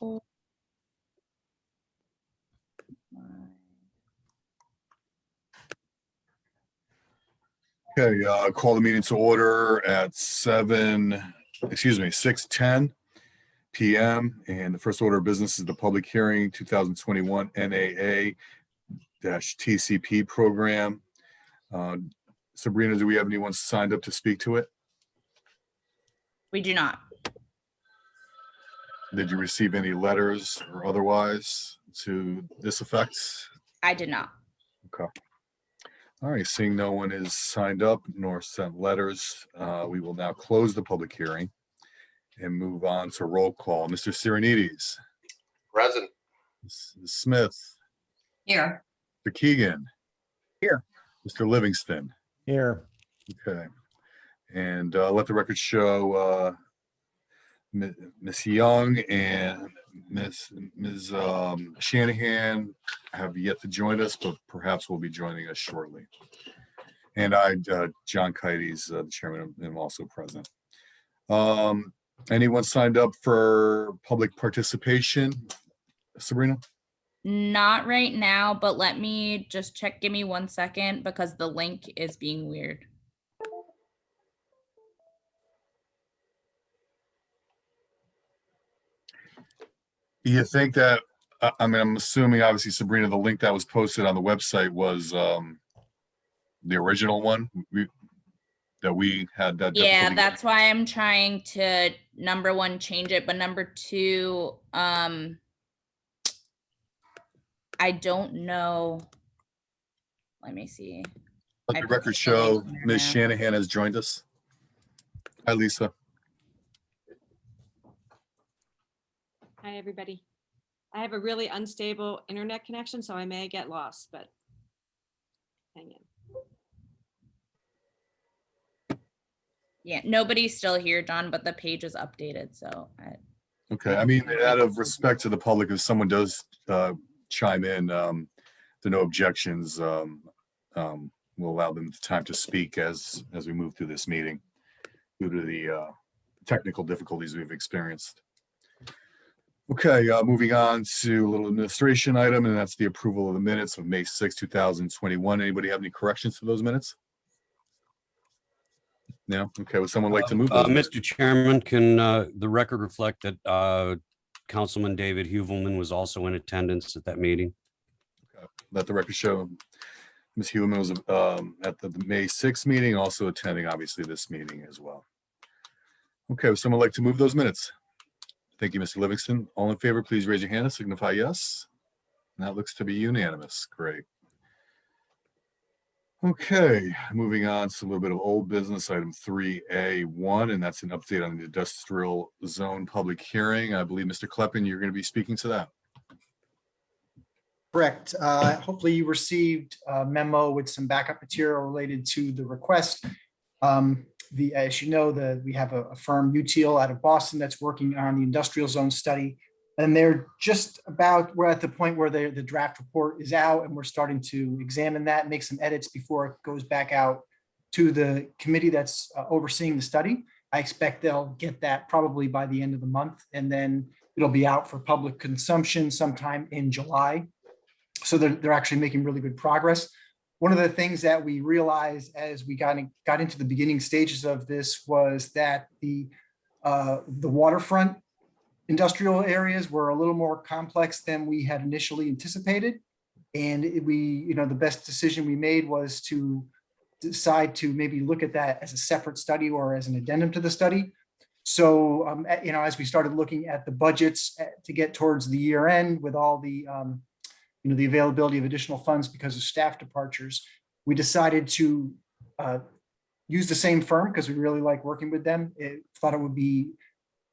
Okay, call the meeting to order at 6:10 p.m. And the first order of business is the public hearing 2021 NAA-TCP program. Sabrina, do we have anyone signed up to speak to it? We do not. Did you receive any letters or otherwise to this effect? I did not. Okay. All right, seeing no one is signed up nor sent letters, we will now close the public hearing and move on to roll call. Mr. Sirenides. Present. Mrs. Smith. Here. Mr. Keegan. Here. Mr. Livingston. Here. Okay. And let the record show Ms. Young and Ms. Shanahan have yet to join us, but perhaps will be joining us shortly. And John Kites, the chairman, am also present. Anyone signed up for public participation? Sabrina? Not right now, but let me just check. Give me 1 second because the link is being weird. Do you think that, I mean, I'm assuming obviously, Sabrina, the link that was posted on the website was the original one that we had that. Yeah, that's why I'm trying to, number one, change it, but number two, I don't know. Let me see. Let the record show Ms. Shanahan has joined us. Hi, Lisa. Hi, everybody. I have a really unstable internet connection, so I may get lost, but hang in. Yeah, nobody's still here, John, but the page is updated, so. Okay, I mean, out of respect to the public, if someone does chime in, there are no objections. We'll allow them the time to speak as we move through this meeting due to the technical difficulties we've experienced. Okay, moving on to a little administration item, and that's the approval of the minutes of May 6, 2021. Anybody have any corrections to those minutes? No? Okay, would someone like to move those? Mr. Chairman, can the record reflect that Councilman David Huvelman was also in attendance at that meeting? Okay. Let the record show Ms. Huvelman was at the May 6th meeting, also attending obviously this meeting as well. Okay, would someone like to move those minutes? Thank you, Mr. Livingston. All in favor, please raise your hand and signify yes. And that looks to be unanimous. Great. Okay, moving on to a little bit of old business, item 3A1, and that's an update on the industrial zone public hearing. I believe, Mr. Kleppen, you're going to be speaking to that. Correct. Hopefully you received a memo with some backup material related to the request. As you know, we have a firm, UTL, out of Boston that's working on the industrial zone study. And we're at the point where the draft report is out, and we're starting to examine that, make some edits before it goes back out to the committee that's overseeing the study. I expect they'll get that probably by the end of the month, and then it'll be out for public consumption sometime in July. So they're actually making really good progress. One of the things that we realized as we got into the beginning stages of this was that the waterfront industrial areas were a little more complex than we had initially anticipated. And the best decision we made was to decide to maybe look at that as a separate study or as an addendum to the study. So, as we started looking at the budgets to get towards the year end with all the availability of additional funds because of staff departures, we decided to use the same firm because we really like working with them. Thought it would be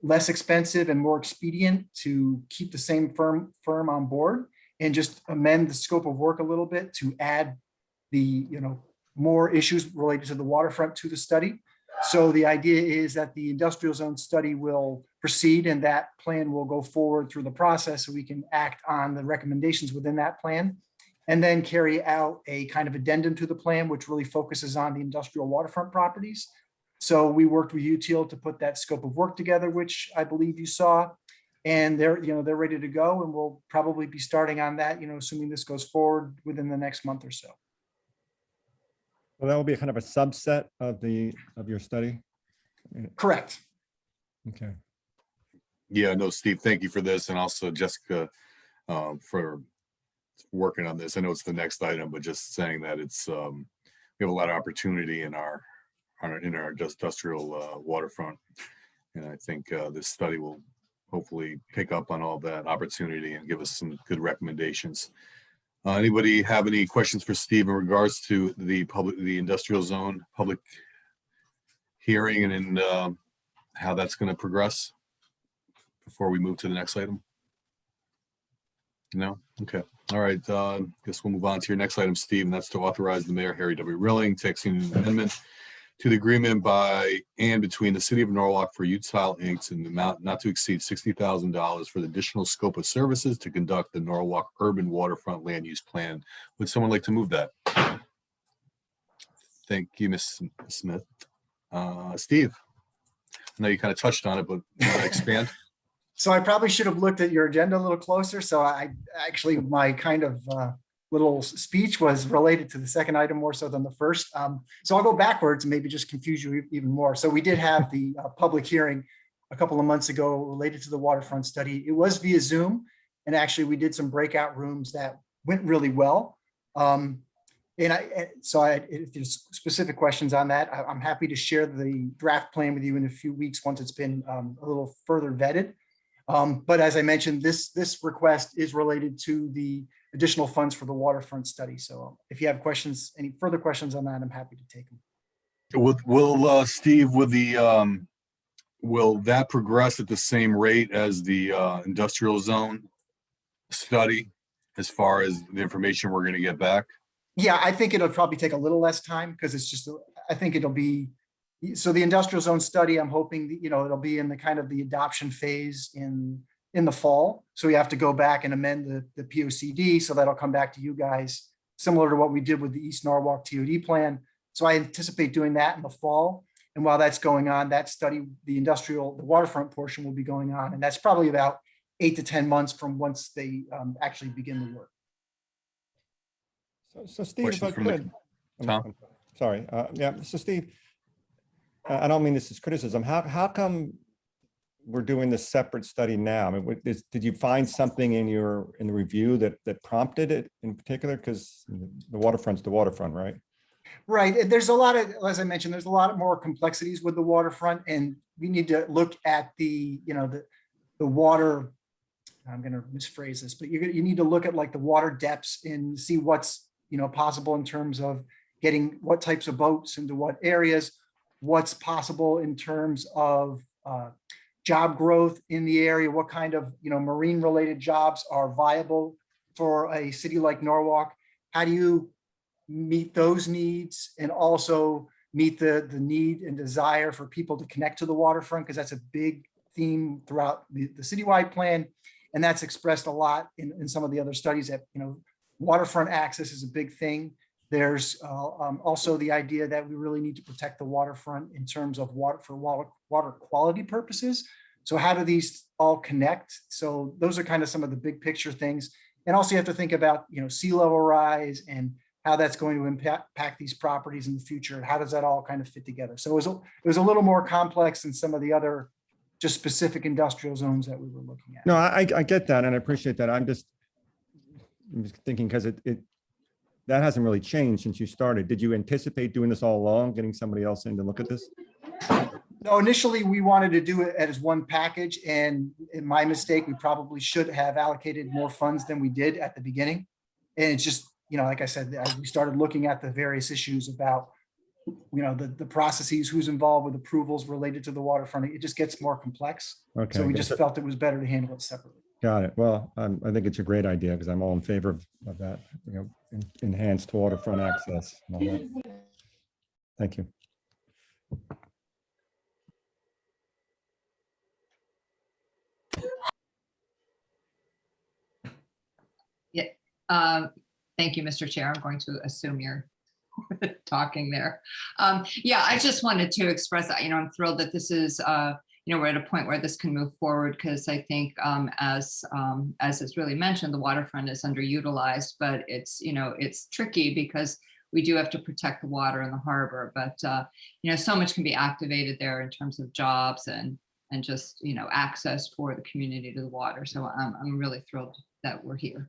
less expensive and more expedient to keep the same firm on board and just amend the scope of work a little bit to add the more issues related to the waterfront to the study. So the idea is that the industrial zone study will proceed, and that plan will go forward through the process so we can act on the recommendations within that plan, and then carry out a kind of addendum to the plan, which really focuses on the industrial waterfront properties. So we worked with UTL to put that scope of work together, which I believe you saw. And they're ready to go, and we'll probably be starting on that, assuming this goes forward within the next month or so. Well, that will be a kind of a subset of your study. Correct. Okay. Yeah, no, Steve, thank you for this, and also Jessica for working on this. I know it's the next item, but just saying that it's we have a lot of opportunity in our industrial waterfront, and I think this study will hopefully pick up on all that opportunity and give us some good recommendations. Anybody have any questions for Steve in regards to the industrial zone public hearing and how that's going to progress before we move to the next item? No? Okay. All right. Guess we'll move on to your next item, Steve, and that's to authorize the mayor, Harry W. Rilling, to execute an amendment to the agreement by and between the city of Norwalk for Utile Inc. in the amount not to exceed $60,000 for the additional scope of services to conduct the Norwalk Urban Waterfront Land Use Plan. Would someone like to move that? Thank you, Ms. Smith. Steve, I know you kind of touched on it, but you want to expand? So I probably should have looked at your agenda a little closer. So my kind of little speech was related to the second item more so than the first. So I'll go backwards and maybe just confuse you even more. So we did have the public hearing a couple of months ago related to the waterfront study. It was via Zoom, and actually we did some breakout rooms that went really well. If there's specific questions on that, I'm happy to share the draft plan with you in a few weeks once it's been a little further vetted. But as I mentioned, this request is related to the additional funds for the waterfront study. So if you have questions, any further questions on that, I'm happy to take them. Will Steve, will that progress at the same rate as the industrial zone study as far as the information we're going to get back? Yeah, I think it'll probably take a little less time because it's just, I think it'll be, so the industrial zone study, I'm hoping that, it'll be in the kind of the adoption phase in the fall. So we have to go back and amend the POCD. So that'll come back to you guys, similar to what we did with the East Norwalk TOD plan. So I anticipate doing that in the fall. And while that's going on, that study, the waterfront portion will be going on. And that's probably about 8 to 10 months from once they actually begin the work. So Steve, if I Questions from the- could. Tom? I'm sorry. Yeah. So Steve, I don't mean this as criticism. How come we're doing this separate study now? I mean, did you find something in the review that prompted it in particular? Because the waterfront's the waterfront, right? Right. There's a lot of, as I mentioned, there's a lot more complexities with the waterfront, and we need to look at the water. I'm going to misphrase this, but you need to look at like the water depths and see what's possible in terms of getting what types of boats into what areas, what's possible in terms of job growth in the area, what kind of marine related jobs are viable for a city like Norwalk. How do you meet those needs and also meet the need and desire for people to connect to the waterfront, because that's a big theme throughout the citywide plan. And that's expressed a lot in some of the other studies that, waterfront access is a big thing. There's also the idea that we really need to protect the waterfront in terms of water quality purposes. So how do these all connect? So those are kind of some of the big picture things. And also you have to think about, sea level rise and how that's going to impact these properties in the future. How does that all kind of fit together? So it was a little more complex than some of the other just specific industrial zones that we were looking at. No, I get that, and I appreciate that. I'm just thinking because that hasn't really changed since you started. Did you anticipate doing this all along, getting somebody else in to look at this? No, initially we wanted to do it as one package, and in my mistake, we probably should have allocated more funds than we did at the beginning. And it's just, like I said, as we started looking at the various issues about, the processes, who's involved with approvals related to the waterfront, it just gets more complex. Okay. So we just felt it was better to handle it separately. Got it. Well, I think it's a great idea because I'm all in favor of that, enhanced waterfront access and all that. Thank you. Thank you, Mr. Chair. I'm going to assume you're talking there. Yeah, I just wanted to express that, I'm thrilled that this is we're at a point where this can move forward, because I think as it's really mentioned, the waterfront is underutilized, but it's, it's tricky because we do have to protect the water in the harbor, but so much can be activated there in terms of jobs and just, access for the community to the water. So I'm really thrilled that we're here.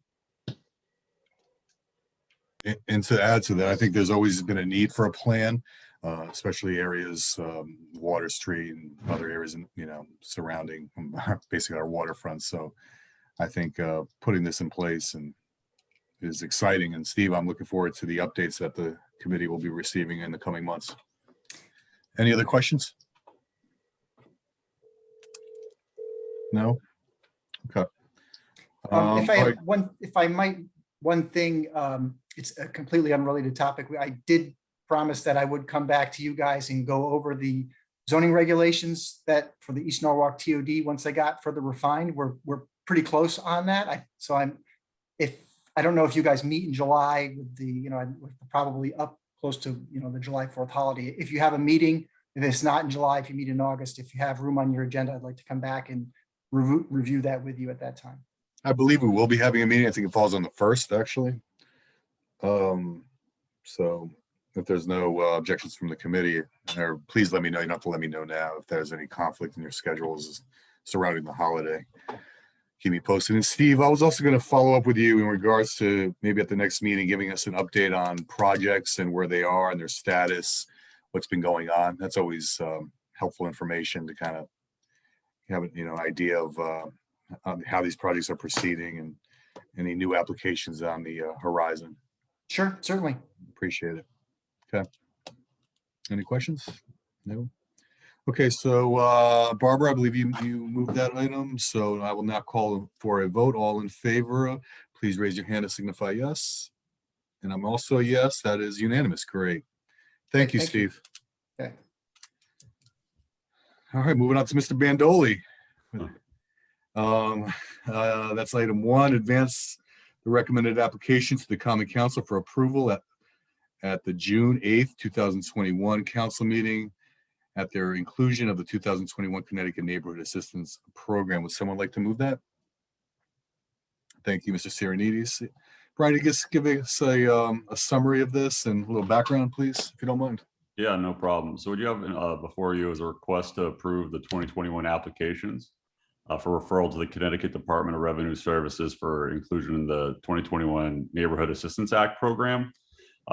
And to add to that, I think there's always been a need for a plan, especially areas, Water Street and other areas, surrounding basically our waterfront. So I think putting this in place and is exciting. And Steve, I'm looking forward to the updates that the committee will be receiving in the coming months. Any other questions? No? Okay. If I might, one thing, it's a completely unrelated topic. I did promise that I would come back to you guys and go over the zoning regulations that for the East Norwalk TOD, once I got further refined, we're pretty close on that. I don't know if you guys meet in July with the, we're probably up close to, the July 4th holiday. If you have a meeting, if it's not in July, if you meet in August, if you have room on your agenda, I'd like to come back and review that with you at that time. I believe we will be having a meeting. I think it falls on the 1st, actually. So if there's no objections from the committee, or please let me know. You don't have to let me know now if there's any conflict in your schedules surrounding the holiday. Keep me posted. And Steve, I was also going to follow up with you in regards to maybe at the next meeting, giving us an update on projects and where they are and their status, what's been going on. That's always helpful information to kind of have an idea of how these projects are proceeding and any new applications on the horizon. Sure, certainly. Appreciate it. Okay. Any questions? No? Okay, so Barbara, I believe you moved that item, so I will now call for a vote. All in favor, please raise your hand to signify yes. And I'm also a yes, that is unanimous. Great. Thank you, Thank you. Steve. Okay. All right, moving on to Mr. Bandoli. That's item 1, advance the recommended application to the Common Council for approval at the June 8th, 2021 council meeting at their inclusion of the 2021 Connecticut Neighborhood Assistance Program. Would someone like to move that? Thank you, Mr. Sirenides. Brian, just give us a summary of this and a little background, please, if you don't mind. Yeah, no problem. So what you have before you is a request to approve the 2021 applications for referral to the Connecticut Department of Revenue Services for inclusion in the 2021 Neighborhood Assistance Act program.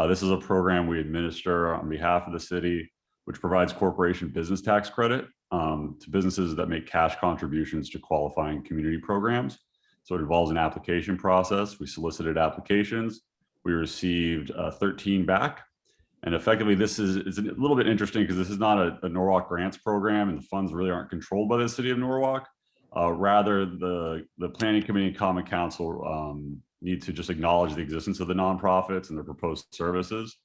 This is a program we administer on behalf of the city, which provides corporation business tax credit to businesses that make cash contributions to qualifying community programs. So it involves an application process. We solicited applications. We received 13 back. And effectively, this is a little bit interesting because this is not a Norwalk grants program, and the funds really aren't controlled by the city of Norwalk. Rather, the Planning Committee and Common Council need to just acknowledge the existence of the nonprofits and their proposed services.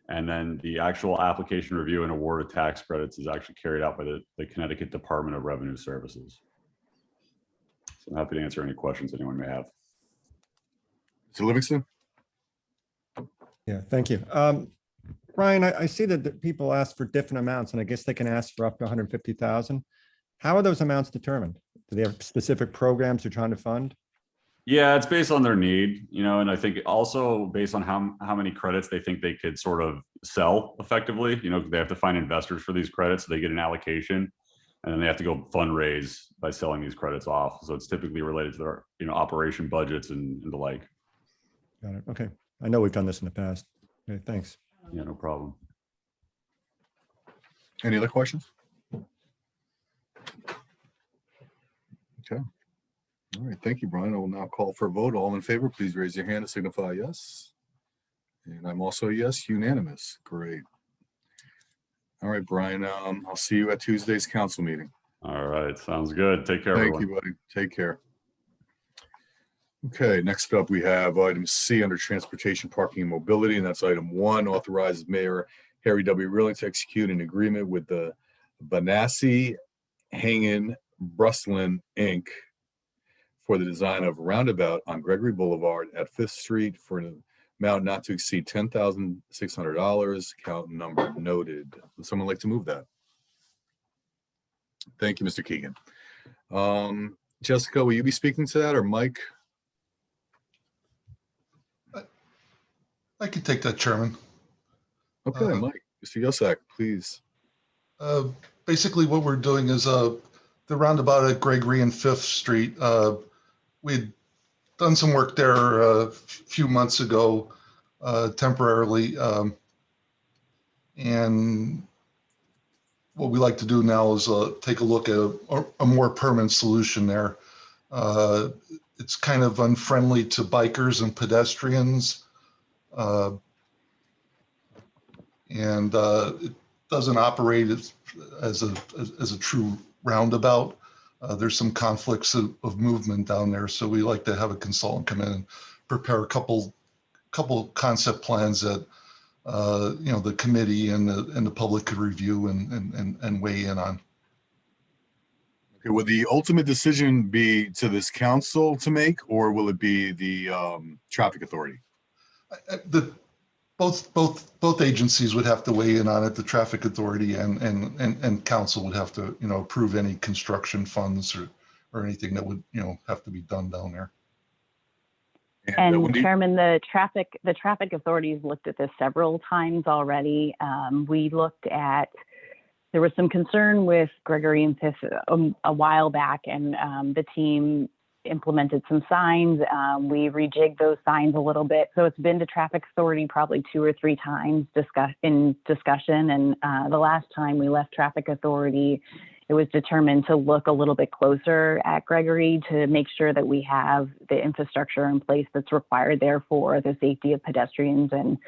And then the actual application review and award of tax credits is actually carried out by the Connecticut Department of Revenue Services. So I'm happy to answer any questions anyone may have. Mr. Livingston? Yeah, thank you. Brian, I see that people ask for different amounts, and I guess they can ask for up to 150,000. How are those amounts determined? Do they have specific programs they're trying to fund? Yeah, it's based on their need, and I think also based on how many credits they think they could sort of sell effectively. They have to find investors for these credits, so they get an allocation, and then they have to go fundraise by selling these credits off. So it's typically related to their, operation budgets and the like. Got it. Okay. I know we've done this in the past. Okay, thanks. Yeah, no problem. Any other questions? Okay. All right. Thank you, Brian. I will now call for a vote. All in favor, please raise your hand to signify yes. And I'm also a yes, unanimous. Great. All right, Brian, I'll see you at Tuesday's council meeting. All right. Sounds good. Take care, Thank everyone. you, buddy. Take care. Okay, next up, we have item C under transportation, parking, and mobility, and that's item 1, authorizes Mayor Harry W. Rilling to execute an agreement with the Banassi Hangen Bruslin Inc. for the design of roundabout on Gregory Boulevard at 5th Street for an amount not to exceed $10,600, account number noted. Would someone like to move that? Thank you, Mr. Keegan. Jessica, will you be speaking to that, or Mike? I could take that, Chairman. Okay, Mike, Mr. Yosak, please. Basically, what we're doing is the roundabout at Gregory and Fifth Street. We'd done some work there a few months ago temporarily. And what we like to do now is take a look at a more permanent solution there. It's kind of unfriendly to bikers and pedestrians. And it doesn't operate as a true roundabout. There's some conflicts of movement down there, so we like to have a consultant come in and prepare a couple concept plans that the committee and the public could review and weigh in on. Okay, will the ultimate decision be to this council to make, or will it be the traffic authority? Both agencies would have to weigh in on it. The traffic authority and council would have to, approve any construction funds or anything that would, have to be done down there. And Chairman, the traffic authorities looked at this several times already. We looked at, there was some concern with Gregory and Fifth a while back, and the team implemented some signs. We rejigged those signs a little bit. So it's been to traffic authority probably 2 or 3 times in discussion. And the last time we left traffic authority, it was determined to look a little bit closer at Gregory to make sure that we have the infrastructure in place that's required there for the safety of pedestrians and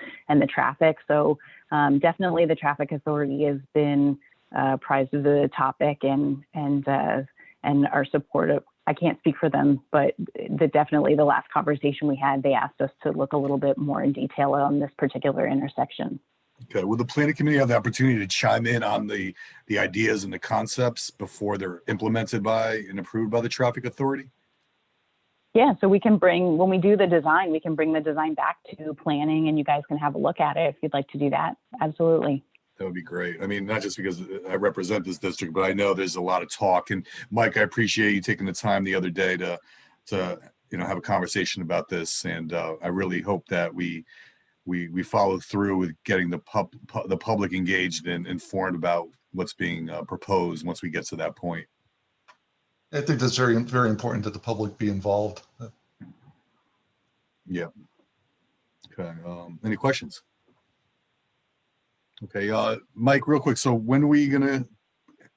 the traffic. So definitely the traffic authority has been apprised of the topic and are supportive. I can't speak for them, but definitely the last conversation we had, they asked us to look a little bit more in detail on this particular intersection. Okay, will the planning committee have the opportunity to chime in on the ideas and the concepts before they're implemented by and approved by the traffic authority? Yeah, so we can when we do the design, we can bring the design back to planning and you guys can have a look at it if you'd like to do that. Absolutely. That would be great. I mean, not just because I represent this district, but I know there's a lot of talk. And Mike, I appreciate you taking the time the other day to have a conversation about this. And I really hope that we follow through with getting the public engaged and informed about what's being proposed once we get to that point. I think that's very, very important that the public be involved. Yeah. Okay. Any questions? Okay, Mike, real quick. So when are we gonna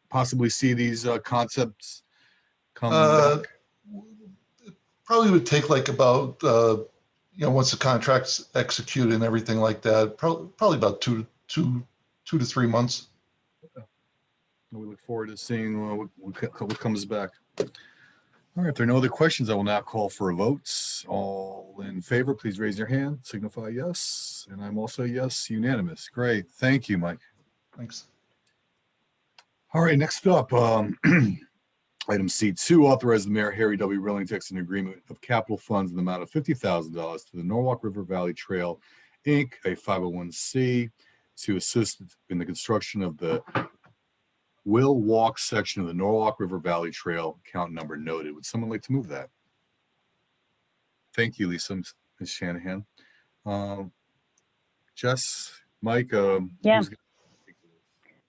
possibly see these concepts come back? Probably would take like about once the contract's executed and everything like that, probably about two to 3 months. Okay. We look forward to seeing what comes back. All right, if there are no other questions, I will now call for votes. All in favor, please raise your hand, signify yes. And I'm also yes, unanimous. Great, thank you, Mike. Thanks. All right, next up, item C2, authorize the mayor, Harry W. Rilling, to execute an agreement of capital funds in the amount of $50,000 to the Norwalk River Valley Trail, Inc., a 501c, to assist in the construction of the Will Walk section of the Norwalk River Valley Trail, account number noted. Would someone like to move that? Thank you, Lisa, Ms. Shanahan. Jess, Mike? Yeah.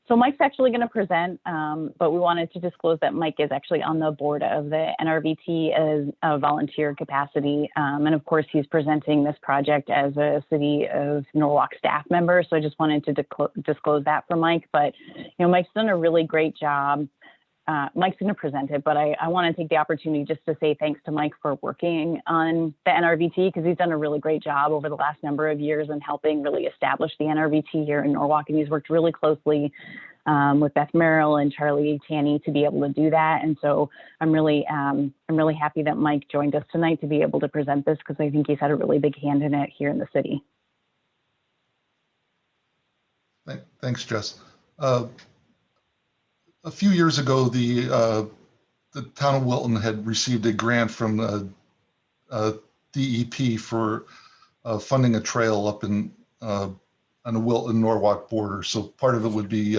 So Mike's actually going to present, but we wanted to disclose that Mike is actually on the board of the NRVT as a volunteer capacity. And of course, he's presenting this project as a City of Norwalk staff member. So I just wanted to disclose that for Mike. But, Mike's done a really great job. Mike's going to present it, but I want to take the opportunity just to say thanks to Mike for working on the NRVT, because he's done a really great job over the last number of years in helping really establish the NRVT here in Norwalk. And he's worked really closely with Beth Merrill and Charlie Tanny to be able to do that. And so I'm really happy that Mike joined us tonight to be able to present this, because I think he's had a really big hand in it here in the city. Thanks, Jess. A few years ago, the town of Wilton had received a grant from DEP for funding a trail up in on the Wilton Norwalk border. So part of it would be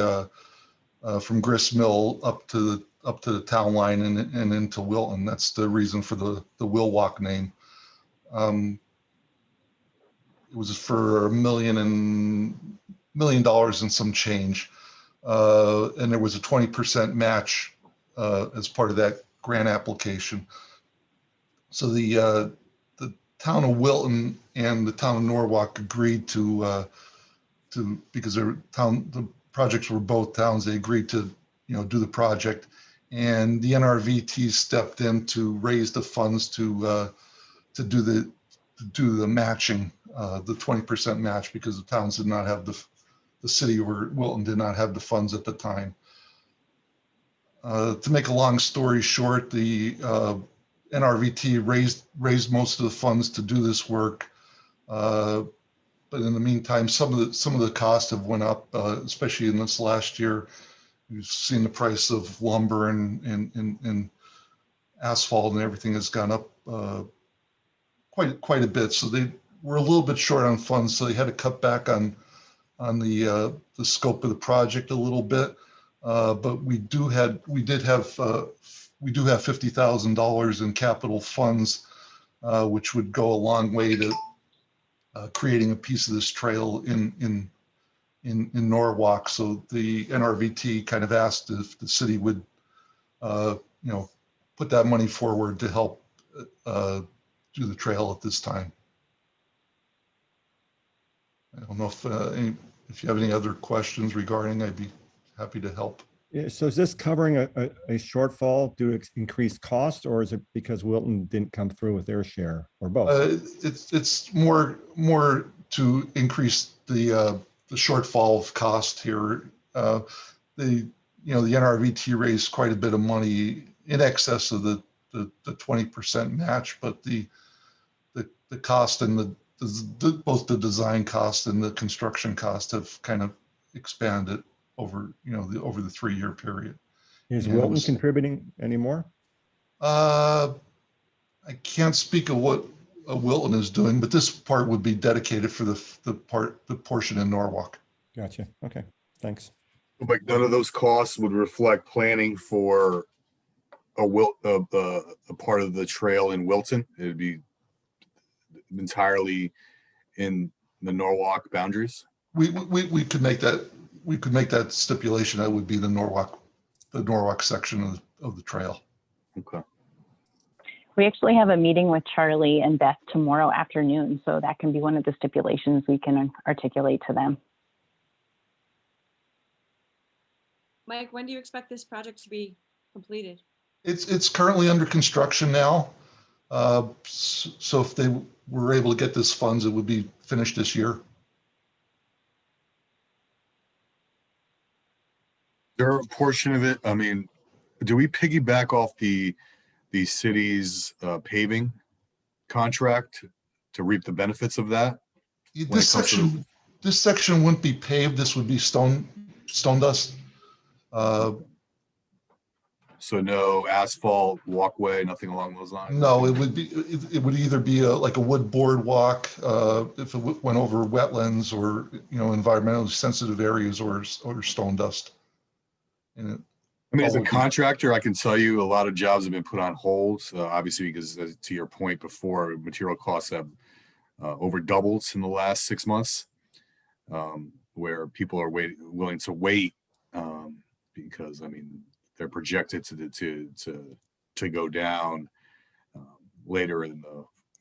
from Grist Mill up to the town line and into Wilton. That's the reason for the Will Walk name. It was for $1 million and some change. And there was a 20% match as part of that grant application. So the town of Wilton and the town of Norwalk agreed to because the projects were both towns, they agreed to, do the project. And the NRVT stepped in to raise the funds to do the matching, the 20% match, because the towns did not have the city of Wilton did not have the funds at the time. To make a long story short, the NRVT raised most of the funds to do this work. But in the meantime, some of the costs have went up, especially in this last year. We've seen the price of lumber and asphalt and everything has gone up quite a bit. So they were a little bit short on funds, so they had to cut back on the scope of the project a little bit. But we do have $50,000 in capital funds, which would go a long way to creating a piece of this trail in Norwalk. So the NRVT kind of asked if the city would, put that money forward to help do the trail at this time. I don't know if you have any other questions regarding, I'd be happy to help. Yeah, so is this covering a shortfall due to increased cost, or is it because Wilton didn't come through with their share, or both? It's more to increase the shortfall of cost here. The NRVT raised quite a bit of money in excess of the 20% match, but the cost and both the design cost and the construction cost have kind of expanded over the 3-year period. Is Wilton contributing anymore? I can't speak of what Wilton is doing, but this part would be dedicated for the portion in Norwalk. Gotcha. Okay, thanks. But none of those costs would reflect planning for a part of the trail in Wilton. It'd be entirely in the Norwalk boundaries. We could make that stipulation. That would be the Norwalk section of the trail. Okay. We actually have a meeting with Charlie and Beth tomorrow afternoon, so that can be one of the stipulations we can articulate to them. Mike, when do you expect this project to be completed? It's currently under construction now. So if they were able to get this funds, it would be finished this year. There a portion of it, I mean, do we piggyback off the city's paving contract to reap the benefits of that? This section wouldn't be paved. This would be stone dust. So no asphalt walkway, nothing along those lines? No, it would either be like a wood boardwalk if it went over wetlands or environmentally sensitive areas, or stone dust. And I mean, as a contractor, I can tell you a lot of jobs have been put on hold, obviously, because to your point before, material costs have over doubled in the last 6 months, where people are willing to wait because, I mean, they're projected to go down later in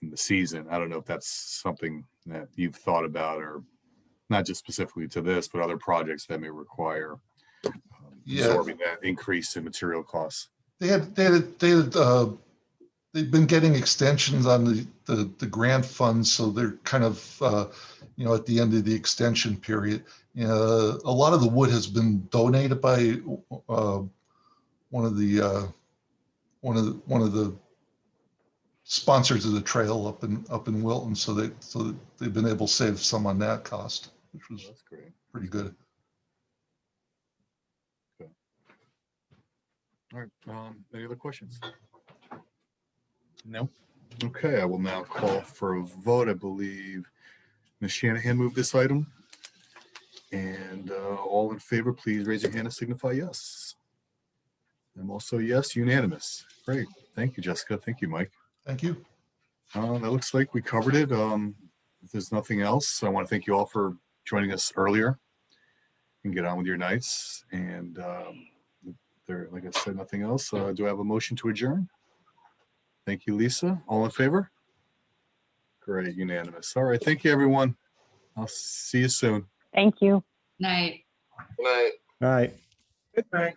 the season. I don't know if that's something that you've thought about, or not just specifically to this, but other projects that may require absorbing that increase in material costs. They've been getting extensions on the grant funds, so they're kind of at the end of the extension period. A lot of the wood has been donated by one of the sponsors of the trail up in Wilton, so they've been able to save some on that cost, which was That's great. pretty good. All right. Any other questions? No. Okay. I will now call for a vote. I believe Ms. Shanahan moved this item. And all in favor, please raise your hand and signify yes. I'm also yes, unanimous. Great. Thank you, Jessica. Thank you, Mike. Thank you. That looks like we covered it. If there's nothing else, I want to thank you all for joining us earlier and get on with your nights. And if there, like I said, nothing else. Do I have a motion to adjourn? Thank you, Lisa. All in favor? Great, unanimous. All right. Thank you, everyone. I'll see you soon. Thank you. Night. All right. Good night.